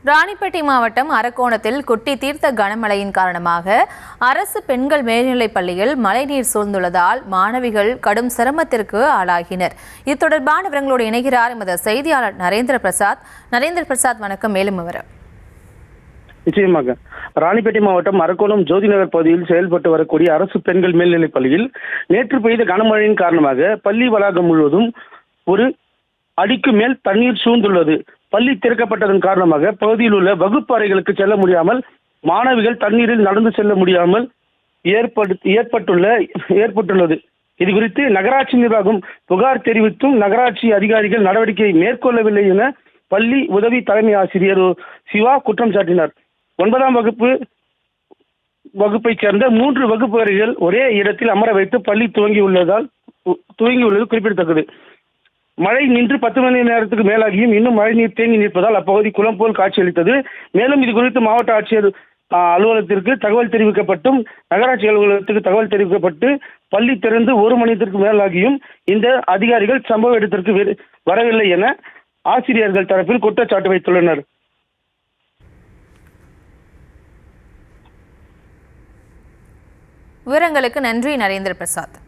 ராணிப்பேட்டை மாவட்டம் அரக்கோணத்தில் குட்டி தீர்த்த கனமழையின் காரணமாக அரசு பெண்கள் மேல்நிலைப் பள்ளியில் மழைநீர் சூழ்ந்துள்ளதால் மாணவிகள் கடும் சிரமத்திற்கு ஆளாகினர். இது தொடர்பான விவரங்களோடு இணைகிறார் எமது செய்தியாளர் நரேந்திர பிரசாத். வணக்கம். மேலும் விவரம். நிச்சயமாக ராணிப்பேட்டை மாவட்டம் அரக்கோணம் ஜோதிநகர் பகுதியில் செயல்பட்டு வரக்கூடிய அரசு பெண்கள் மேல்நிலைப் பள்ளியில் நேற்று பெய்த கனமழையின் காரணமாக பள்ளி வளாகம் முழுவதும் ஒரு அடிக்கு மேல் தண்ணீர் சூழ்ந்துள்ளது. பள்ளி திறக்கப்பட்டதன் காரணமாக பகுதியில் உள்ள வகுப்பு அறைகளுக்கு செல்ல முடியாமல் மாணவிகள் தண்ணீரில் நடந்து செல்ல முடியாமல் ஏற்பட்டுள்ளது. இது குறித்து நகராட்சி நிர்வாகம் புகார் தெரிவித்தும் நகராட்சி அதிகாரிகள் நடவடிக்கை மேற்கொள்ளவில்லை என பள்ளி உதவி தலைமை ஆசிரியர் சிவா குற்றம் சாட்டினார். 9ஆம் வகுப்பைச் சேர்ந்த 3 வகுப்பு அறைகள் ஒரே இடத்தில் அமர வைத்து பள்ளி துவங்கியுள்ளது குறிப்பிடத்தக்கது. மழை நின்று 10 மணி நேரத்துக்கு மேலாகியும் இன்னும் மழைநீர் தேங்கி நிற்பதால் அப்பகுதி குளம் போல் காட்சியளித்தது. மேலும் இது குறித்து மாவட்ட ஆட்சியர் அலுவலகத்திற்கு தகவல் தெரிவிக்கப்பட்டும் நகராட்சி அலுவலகத்துக்கு தகவல் தெரிவிக்கப்பட்டு பள்ளி திறந்து 1 மணி நேரத்திற்கு மேலாகியும் இந்த அதிகாரிகள் சம்பவ இடத்திற்கு வரவில்லை என ஆசிரியர்கள் தரப்பில் குற்றச்சாட்டு வைத்துள்ளனர். விவரங்களுக்கு நன்றி நரேந்திர பிரசாத்.